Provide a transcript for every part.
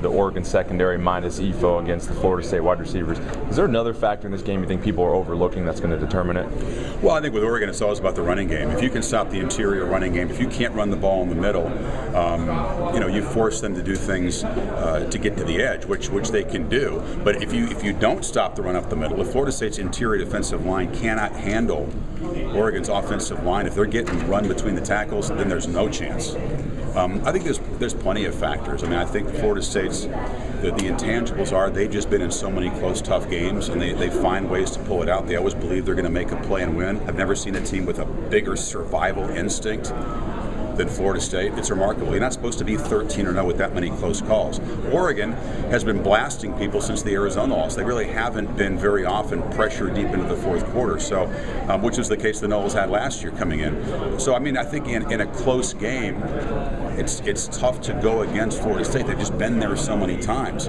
the Oregon secondary minus EFO against the Florida State wide receivers. Is there another factor in this game you think people are overlooking that's going to determine it? Well, I think with Oregon, it's always about the running game. If you can stop the interior running game, if you can't run the ball in the middle, you force them to do things to get to the edge, which they can do. But if you don't stop the run up the middle, if Florida State's interior defensive line cannot handle Oregon's offensive line, if they're getting run between the tackles, then there's no chance. I think there's plenty of factors. I mean, I think Florida State's the intangibles are they've just been in so many close, tough games, and they find ways to pull it out. They always believe they're going to make a play and win. I've never seen a team with a bigger survival instinct than Florida State. It's remarkable. You're not supposed to be 13-0 with that many close calls. Oregon has been blasting people since the Arizona loss. They really haven't been very often pressure deep into the fourth quarter, so which was the case the Noles had last year coming in. So I mean, I think in a close game, it's tough to go against Florida State. They've just been there so many times.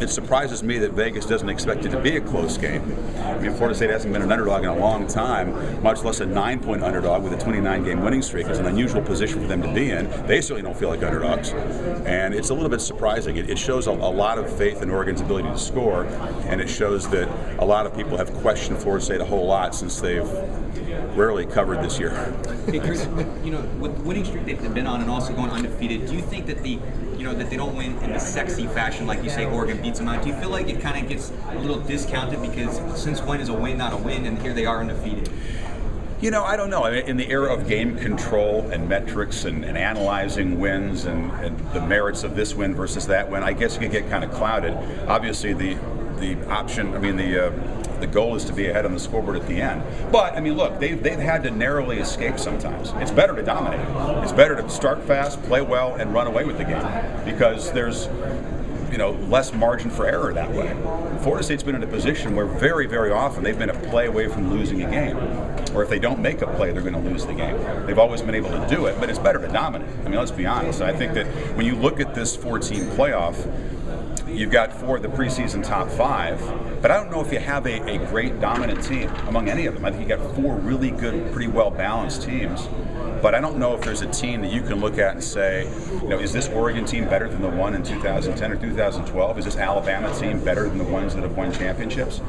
It surprises me that Vegas doesn't expect it to be a close game. I mean, Florida State hasn't been an underdog in a long time, much less a 9-point underdog with a 29-game winning streak. It's an unusual position for them to be in. They certainly don't feel like underdogs, and it's a little bit surprising. It shows a lot of faith in Oregon's ability to score, and it shows that a lot of people have questioned Florida State a whole lot since they've rarely covered this year. Hey, Chris, with the winning streak they've been on and also going undefeated, do you think that that they don't win in the sexy fashion like you say Oregon beats them out? Do you feel like it kind of gets a little discounted because since when is a win not a win, and here they are undefeated? I don't know. I mean, in the era of game control and metrics and analyzing wins and the merits of this win versus that win, I guess it could get kind of clouded. Obviously, the goal is to be ahead on the scoreboard at the end. But, I mean, look, they've had to narrowly escape sometimes. It's better to dominate. It's better to start fast, play well, and run away with the game because there's less margin for error that way. Florida State's been in a position where very, very often they've been a play away from losing a game. Or if they don't make a play, they're going to lose the game. They've always been able to do it, but it's better to dominate. I mean, let's be honest. I think that when you look at this 4-team playoff, you've got 4 of the preseason top 5, but I don't know if you have a great dominant team among any of them. I think you got 4 really good, pretty well-balanced teams. But I don't know if there's a team that you can look at and say, is this Oregon team better than the one in 2010 or 2012? Is this Alabama team better than the ones that have won championships?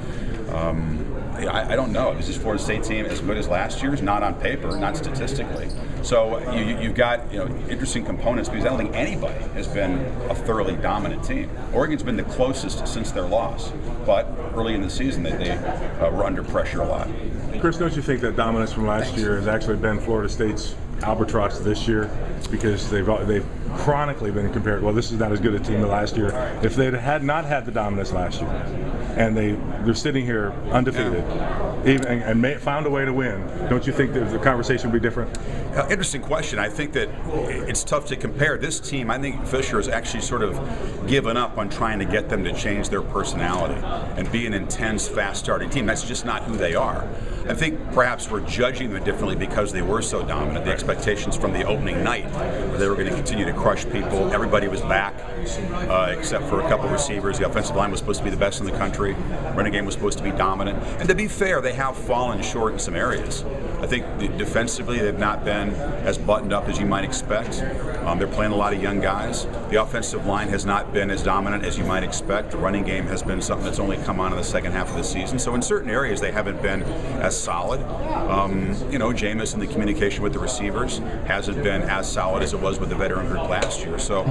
I don't know. Is this Florida State team as good as last year's? Not on paper, not statistically. So you've got interesting components because I don't think anybody has been a thoroughly dominant team. Oregon's been the closest since their loss, but early in the season they were under pressure a lot. Chris, don't you think that dominance from last year has actually been Florida State's albatross this year? Because they've chronically been compared. Well, this is not as good a team as last year. If they had not had the dominance last year, and they're sitting here undefeated, and found a way to win, don't you think that the conversation would be different? Interesting question. I think that it's tough to compare. This team, I think Fisher has actually sort of given up on trying to get them to change their personality and be an intense, fast-starting team. That's just not who they are. I think perhaps we're judging them differently because they were so dominant. The expectations from the opening night were they were going to continue to crush people. Everybody was back except for a couple of receivers. The offensive line was supposed to be the best in the country. Running game was supposed to be dominant. And to be fair, they have fallen short in some areas. I think defensively they've not been as buttoned up as you might expect. They're playing a lot of young guys. The offensive line has not been as dominant as you might expect. The running game has been something that's only come on in the second half of the season. So in certain areas they haven't been as solid. Jameis and the communication with the receivers hasn't been as solid as it was with the veteran group last year. So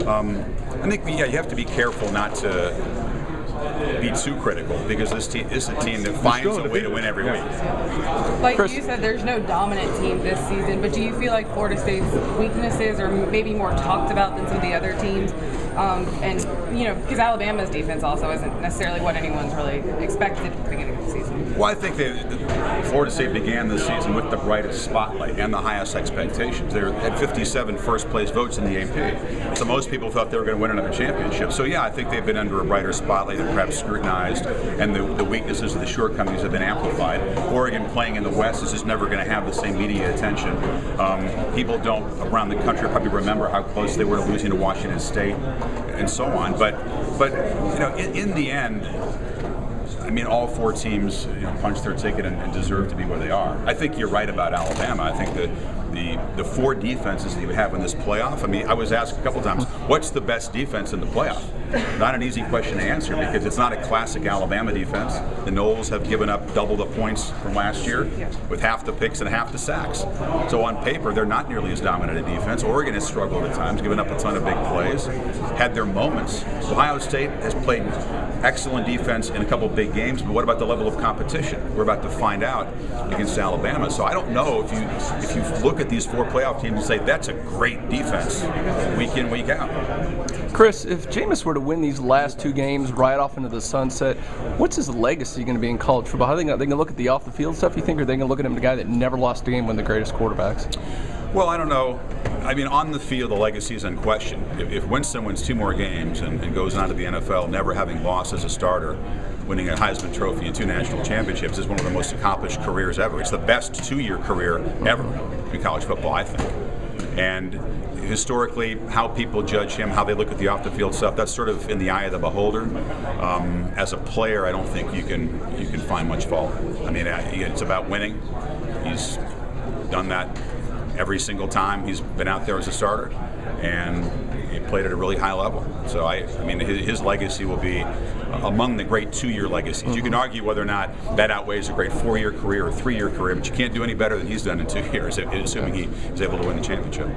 I think you have to be careful not to be too critical because this is a team that finds a way to win every week. Like you said, there's no dominant team this season, but do you feel like Florida State's weaknesses are maybe more talked about than some of the other teams? Because Alabama's defense also isn't necessarily what anyone's really expected at the beginning of the season. Well, I think Florida State began the season with the brightest spotlight and the highest expectations. They had 57 first-place votes in the AP, so most people thought they were going to win another championship. So yeah, I think they've been under a brighter spotlight and perhaps scrutinized, and the weaknesses and the shortcomings have been amplified. Oregon playing in the West is just never going to have the same media attention. People don't around the country probably remember how close they were to losing to Washington State and so on. But in the end, I mean, all four teams punched their ticket and deserve to be where they are. I think you're right about Alabama. I think that the four defenses that you have in this playoff, I mean, I was asked a couple times, what's the best defense in the playoff? Not an easy question to answer because it's not a classic Alabama defense. The Noles have given up double the points from last year with half the picks and half the sacks. So on paper, they're not nearly as dominant a defense. Oregon has struggled at times, given up a ton of big plays, had their moments. Ohio State has played excellent defense in a couple big games, but what about the level of competition? We're about to find out against Alabama. So I don't know if you look at these four playoff teams and say that's a great defense week in, week out. Chris, if Jameis were to win these last two games right off into the sunset, what's his legacy going to be in college football? How are they going to look at the off-the-field stuff, you think, or are they going to look at him as a guy that never lost a game, one of the greatest quarterbacks? Well, I don't know. I mean, on the field, the legacy is in question. If Winston wins 2 more games and goes on to the NFL, never having lost as a starter, winning a Heisman Trophy and 2 national championships, is one of the most accomplished careers ever. It's the best 2-year career ever in college football, I think. And historically, how people judge him, how they look at the off-the-field stuff, that's sort of in the eye of the beholder. As a player, I don't think you can find much fault. I mean, it's about winning. He's done that every single time he's been out there as a starter, and he played at a really high level. So I mean, his legacy will be among the great 2-year legacies. You can argue whether or not that outweighs a great 4-year career or 3-year career, but you can't do any better than he's done in 2 years, assuming he is able to win the championship.